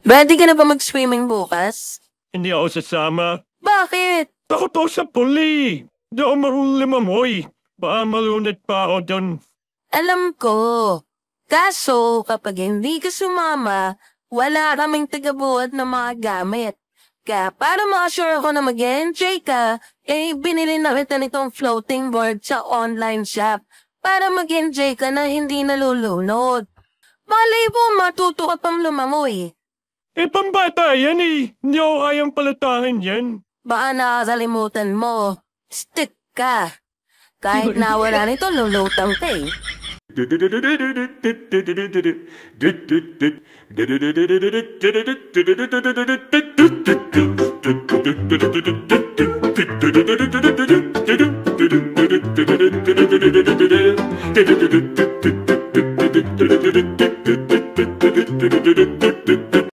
Ready ka na ba mag-swimming bukas? Hindi ako sasama. Bakit? Takot ako sa puli. Hindi ako marunong lumamoy. Baka malunod pa ako dun. Alam ko. Kaso, kapag hindi ka sumama, wala kaming tagabuhat ng mga gamit. Kaya para ma-assure ako na mag-enjoy ka, binili na kita nitong floating board sa online shop para mag-enjoy ka na hindi nalulunod. Malay mo, matuto ka pang lumamoy. Pambata yan eh. Hindi ako kayang palatahin yan. Baka nakakalimutan mo. Stick ka. Kahit na wala nito, lulutang ka eh.